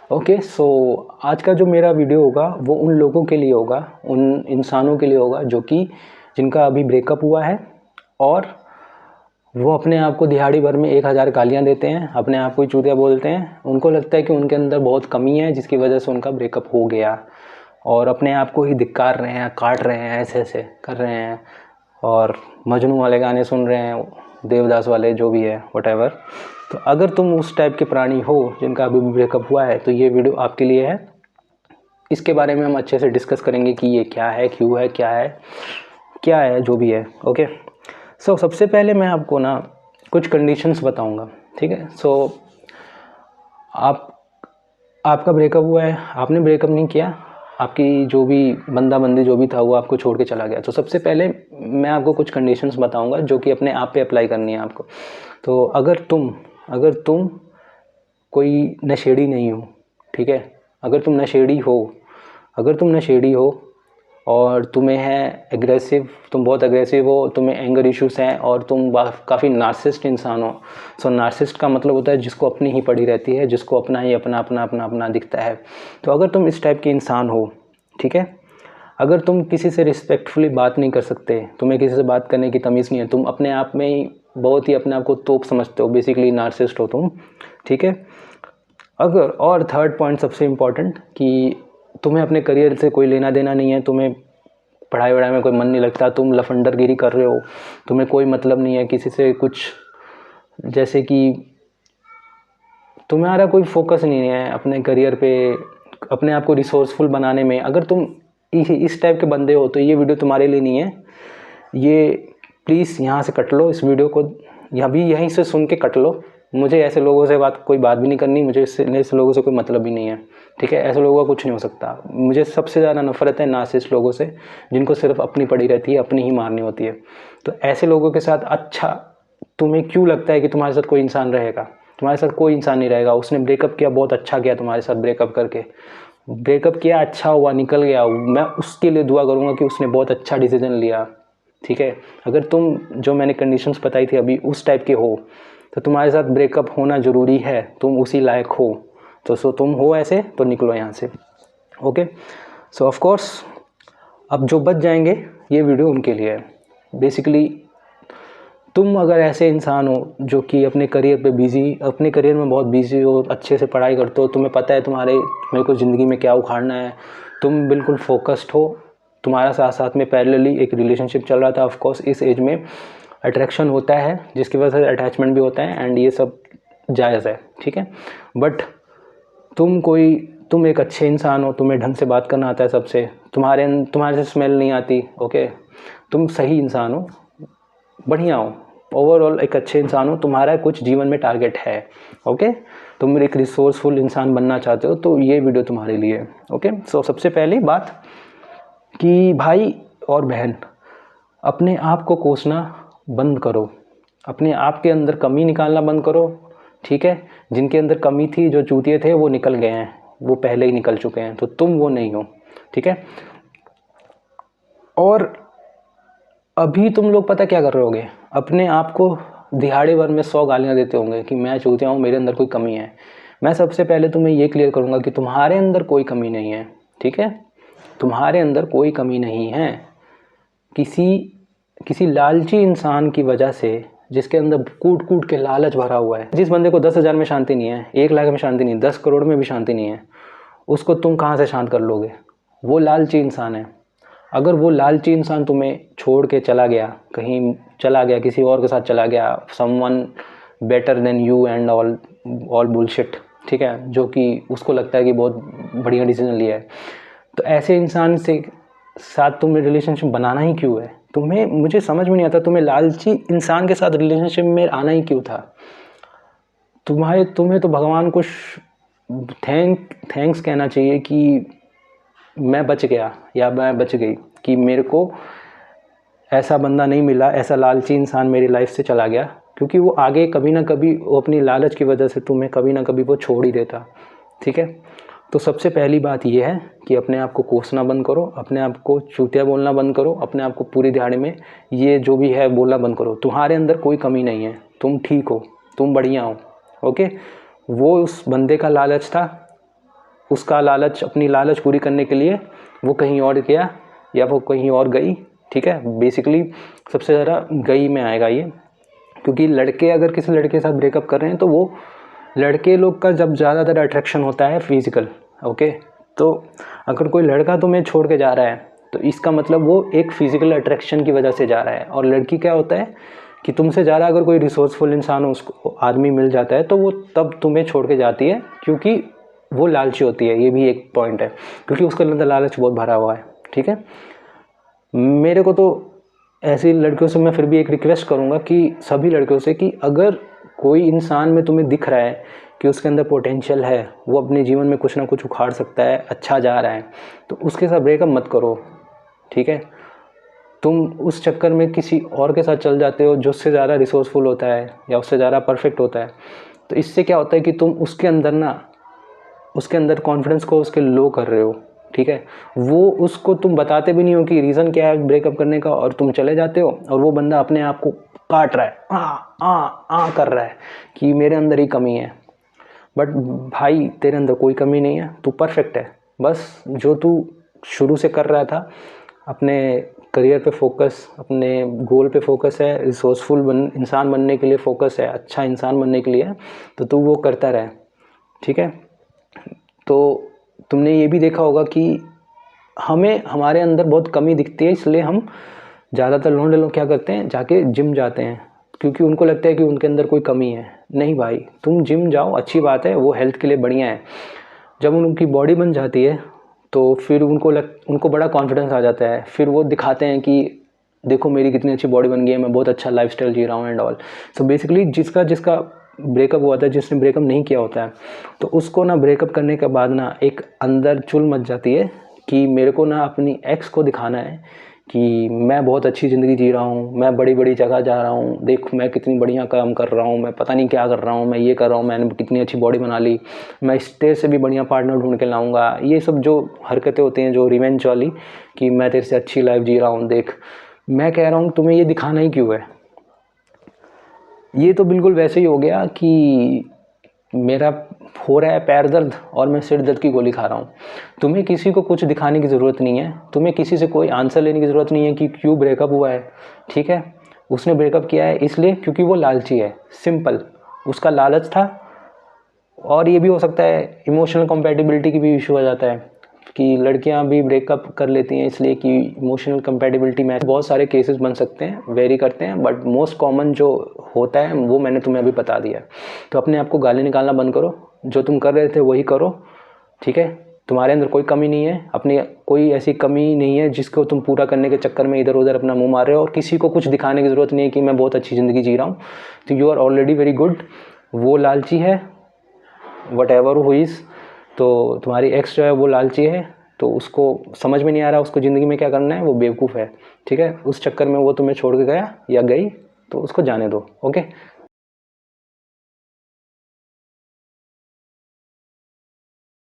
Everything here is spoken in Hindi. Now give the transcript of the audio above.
ओके, सो आज का जो मेरा वीडियो होगा वो उन लोगों के लिए होगा, उन इंसानों के लिए होगा जो कि जिनका अभी ब्रेकअप हुआ है और वो अपने आप को दिहाड़ी भर में 1000 गालियाँ देते हैं, अपने आप को ही चूतिया बोलते हैं। उनको लगता है कि उनके अंदर बहुत कमी है जिसकी वजह से उनका ब्रेकअप हो गया, और अपने आप को ही धिक्कार रहे हैं, काट रहे हैं, ऐसे ऐसे कर रहे हैं और मजनू वाले गाने सुन रहे हैं, देवदास वाले, जो भी है व्हाटएवर। तो अगर तुम उस टाइप के प्राणी हो जिनका अभी भी ब्रेकअप हुआ है तो ये वीडियो आपके लिए है। इसके बारे में हम अच्छे से डिस्कस करेंगे कि ये क्या है, क्यों है, क्या है जो भी है। ओके, सो सबसे पहले मैं आपको ना कुछ कंडीशंस बताऊंगा, ठीक है। सो आपका ब्रेकअप हुआ है, आपने ब्रेकअप नहीं किया, आपकी जो भी बंदा बंदी जो भी था वो आपको छोड़ के चला गया। तो सबसे पहले मैं आपको कुछ कंडीशंस बताऊंगा जो कि अपने आप पे अप्लाई करनी है आपको। तो अगर तुम कोई नशेड़ी नहीं हो, ठीक है, अगर तुम नशेड़ी हो और तुम्हें है एग्रेसिव, तुम बहुत एग्रेसिव हो, तुम्हें एंगर इश्यूज़ हैं और तुम काफ़ी नार्सिसिस्ट इंसान हो। सो नार्सिसिस्ट का मतलब होता है जिसको अपनी ही पड़ी रहती है, जिसको अपना ही अपना अपना अपना अपना दिखता है। तो अगर तुम इस टाइप के इंसान हो, ठीक है, अगर तुम किसी से रिस्पेक्टफुली बात नहीं कर सकते, तुम्हें किसी से बात करने की तमीज़ नहीं है, तुम अपने आप में ही बहुत ही अपने आप को तोप समझते हो, बेसिकली नार्सिसिस्ट हो तुम, ठीक है। अगर, और थर्ड पॉइंट सबसे इम्पॉर्टेंट, कि तुम्हें अपने करियर से कोई लेना देना नहीं है, तुम्हें पढ़ाई वढ़ाई में कोई मन नहीं लगता, तुम लफंडरगिरी कर रहे हो, तुम्हें कोई मतलब नहीं है किसी से कुछ, जैसे कि तुम्हारा कोई फोकस नहीं है अपने करियर पे, अपने आप को रिसोर्सफुल बनाने में। अगर तुम इस टाइप के बंदे हो तो ये वीडियो तुम्हारे लिए नहीं है। ये प्लीज़ यहाँ से कट लो, इस वीडियो को यहीं से सुन के कट लो। मुझे ऐसे लोगों से कोई बात भी नहीं करनी, मुझे ऐसे लोगों से कोई मतलब भी नहीं है, ठीक है। ऐसे लोगों का कुछ नहीं हो सकता। मुझे सबसे ज़्यादा नफरत है नार्सिसिस्ट लोगों से, जिनको सिर्फ अपनी पड़ी रहती है, अपनी ही मारनी होती है। तो ऐसे लोगों के साथ अच्छा, तुम्हें क्यों लगता है कि तुम्हारे साथ कोई इंसान रहेगा? तुम्हारे साथ कोई इंसान नहीं रहेगा। उसने ब्रेकअप किया, बहुत अच्छा किया तुम्हारे साथ ब्रेकअप करके, ब्रेकअप किया, अच्छा हुआ, निकल गया। मैं उसके लिए दुआ करूँगा कि उसने बहुत अच्छा डिसीजन लिया, ठीक है। अगर तुम जो मैंने कंडीशंस बताई थी अभी उस टाइप के हो तो तुम्हारे साथ ब्रेकअप होना ज़रूरी है, तुम उसी लायक हो। तो तुम हो ऐसे तो निकलो यहाँ से। ओके, सो ऑफ कोर्स अब जो बच जाएंगे ये वीडियो उनके लिए है। बेसिकली तुम अगर ऐसे इंसान हो जो कि अपने करियर में बहुत बिजी हो, अच्छे से पढ़ाई करते हो, तुम्हें पता है तुम्हें को ज़िंदगी में क्या उखाड़ना है, तुम बिल्कुल फोकस्ड हो, तुम्हारा साथ साथ में पैरेलली एक रिलेशनशिप चल रहा था। ऑफ कोर्स इस एज में अट्रैक्शन होता है जिसकी वजह से अटैचमेंट भी होता है, एंड ये सब जायज़ है, ठीक है। बट तुम एक अच्छे इंसान हो, तुम्हें ढंग से बात करना आता है सबसे, तुम्हारे से स्मेल नहीं आती, ओके, तुम सही इंसान हो, बढ़िया हो, ओवरऑल एक अच्छे इंसान हो, तुम्हारा कुछ जीवन में टारगेट है, ओके, तुम एक रिसोर्सफुल इंसान बनना चाहते हो तो ये वीडियो तुम्हारे लिए। ओके, सो सबसे पहली बात कि भाई और बहन, अपने आप को कोसना बंद करो, अपने आप के अंदर कमी निकालना बंद करो, ठीक है। जिनके अंदर कमी थी, जो चूतिए थे, वो निकल गए हैं, वो पहले ही निकल चुके हैं, तो तुम वो नहीं हो, ठीक है। और अभी तुम लोग पता क्या कर रहे होगे, अपने आप को दिहाड़ी भर में 100 गालियाँ देते होंगे कि मैं चूतिया हूँ, मेरे अंदर कोई कमी है। मैं सबसे पहले तुम्हें ये क्लियर करूँगा कि तुम्हारे अंदर कोई कमी नहीं है, ठीक है, तुम्हारे अंदर कोई कमी नहीं है। किसी लालची इंसान की वजह से, जिसके अंदर कूट कूट के लालच भरा हुआ है, जिस बंदे को 10,000 में शांति नहीं है, 1 लाख में शांति नहीं है, 10 करोड़ में भी शांति नहीं है, उसको तुम कहाँ से शांत कर लोगे? वो लालची इंसान है। अगर वो लालची इंसान तुम्हें छोड़ के चला गया, कहीं चला गया, किसी और के साथ चला गया, someone better than you and all bullshit, ठीक है, जो कि उसको लगता है कि बहुत बढ़िया डिसीजन लिया है, तो ऐसे इंसान से साथ तुम्हें रिलेशनशिप बनाना ही क्यों है? मुझे समझ में नहीं आता, तुम्हें लालची इंसान के साथ रिलेशनशिप में आना ही क्यों था? तुम्हें तो भगवान को थैंक्स कहना चाहिए कि मैं बच गया या मैं बच गई, कि मेरे को ऐसा बंदा नहीं मिला, ऐसा लालची इंसान मेरी लाइफ से चला गया, क्योंकि वो आगे कभी ना कभी वो अपनी लालच की वजह से तुम्हें कभी ना कभी वो छोड़ ही देता, ठीक है। तो सबसे पहली बात ये है कि अपने आप को कोसना बंद करो, अपने आप को चूतिया बोलना बंद करो, अपने आप को पूरी दिहाड़ी में ये जो भी है बोलना बंद करो। तुम्हारे अंदर कोई कमी नहीं है, तुम ठीक हो, तुम बढ़िया हो, ओके। वो उस बंदे का लालच था, उसका लालच, अपनी लालच पूरी करने के लिए वो कहीं और गया या वो कहीं और गई, ठीक है। बेसिकली सबसे ज़्यादा गई में आएगा ये, क्योंकि लड़के अगर किसी लड़के के साथ ब्रेकअप कर रहे हैं तो वो लड़के लोग का जब ज़्यादातर अट्रैक्शन होता है फिज़िकल, ओके। तो अगर कोई लड़का तुम्हें छोड़ के जा रहा है तो इसका मतलब वो एक फ़िज़िकल अट्रैक्शन की वजह से जा रहा है। और लड़की क्या होता है कि तुमसे ज़्यादा अगर कोई रिसोर्सफुल इंसान उसको आदमी मिल जाता है तो वो तब तुम्हें छोड़ के जाती है, क्योंकि वो लालची होती है। ये भी एक पॉइंट है, क्योंकि उसके अंदर लालच बहुत भरा हुआ है, ठीक है। मेरे को तो ऐसी लड़कियों से मैं फिर भी एक रिक्वेस्ट करूँगा कि सभी लड़कियों से कि अगर कोई इंसान में तुम्हें दिख रहा है कि उसके अंदर पोटेंशियल है, वो अपने जीवन में कुछ ना कुछ उखाड़ सकता है, अच्छा जा रहा है, तो उसके साथ ब्रेकअप मत करो, ठीक है। तुम उस चक्कर में किसी और के साथ चल जाते हो जो उससे ज़्यादा रिसोर्सफुल होता है या उससे ज़्यादा परफेक्ट होता है, तो इससे क्या होता है कि तुम उसके अंदर कॉन्फिडेंस को उसके लो कर रहे हो, ठीक है। वो उसको तुम बताते भी नहीं हो कि रीज़न क्या है ब्रेकअप करने का, और तुम चले जाते हो और वो बंदा अपने आप को काट रहा है, कर रहा है कि मेरे अंदर ही कमी है। बट भाई तेरे अंदर कोई कमी नहीं है, तू परफेक्ट है। बस जो तू शुरू से कर रहा था, अपने करियर पे फोकस, अपने गोल पे फोकस है, रिसोर्सफुल इंसान बनने के लिए फोकस है, अच्छा इंसान बनने के लिए, तो तू वो करता रहे, ठीक है। तो तुमने ये भी देखा होगा कि हमें हमारे अंदर बहुत कमी दिखती है, इसलिए हम ज़्यादातर लौंडे लोग क्या करते हैं, जाके जिम जाते हैं, क्योंकि उनको लगता है कि उनके अंदर कोई कमी है। नहीं भाई, तुम जिम जाओ, अच्छी बात है, वो हेल्थ के लिए बढ़िया है। जब उनकी बॉडी बन जाती है तो फिर उनको बड़ा कॉन्फिडेंस आ जाता है, फिर वो दिखाते हैं कि देखो मेरी कितनी अच्छी बॉडी बन गई है, मैं बहुत अच्छा लाइफस्टाइल जी रहा हूँ एंड ऑल। सो बेसिकली जिसका ब्रेकअप हुआ था, जिसने ब्रेकअप नहीं किया होता है, तो उसको ना ब्रेकअप करने के बाद ना एक अंदर चुल मच जाती है कि मेरे को ना अपनी एक्स को दिखाना है कि मैं बहुत अच्छी ज़िंदगी जी रहा हूँ, मैं बड़ी बड़ी जगह जा रहा हूँ, देख मैं कितनी बढ़िया काम कर रहा हूँ, मैं पता नहीं क्या कर रहा हूँ, मैं ये कर रहा हूँ, मैंने कितनी अच्छी बॉडी बना ली, मैं स्टेज से भी बढ़िया पार्टनर ढूंढ के लाऊंगा। ये सब जो हरकतें होती हैं, जो रिवेंज वाली, कि मैं तेरे से अच्छी लाइफ जी रहा हूँ, देख। मैं कह रहा हूँ तुम्हें ये दिखाना ही क्यों है? ये तो बिल्कुल वैसे ही हो गया कि मेरा हो रहा है पैर दर्द और मैं सिर दर्द की गोली खा रहा हूँ। तुम्हें किसी को कुछ दिखाने की ज़रूरत नहीं है, तुम्हें किसी से कोई आंसर लेने की ज़रूरत नहीं है कि क्यों ब्रेकअप हुआ है, ठीक है। उसने ब्रेकअप किया है इसलिए क्योंकि वो लालची है, सिंपल, उसका लालच था। और ये भी हो सकता है इमोशनल कंपैटिबिलिटी की भी इशू आ जाता है कि लड़कियां भी ब्रेकअप कर लेती हैं इसलिए कि इमोशनल कंपैटिबिलिटी में बहुत सारे केसेस बन सकते हैं, वेरी करते हैं, बट मोस्ट कॉमन जो होता है वो मैंने तुम्हें अभी बता दिया। तो अपने आप को गाली निकालना बंद करो, जो तुम कर रहे थे वही करो, ठीक है। तुम्हारे अंदर कोई कमी नहीं है, अपनी कोई ऐसी कमी नहीं है जिसको तुम पूरा करने के चक्कर में इधर उधर अपना मुंह मार रहे हो, और किसी को कुछ दिखाने की ज़रूरत नहीं है कि मैं बहुत अच्छी ज़िंदगी जी रहा हूँ। तो you are already very good. वो लालची है, वट एवर हुईज़, तो तुम्हारी एक्स जो है वो लालची है, तो उसको समझ में नहीं आ रहा उसको ज़िंदगी में क्या करना है, वो बेवकूफ़ है, ठीक है। उस चक्कर में वो तुम्हें छोड़ के गया या गई, तो उसको जाने दो, ओके।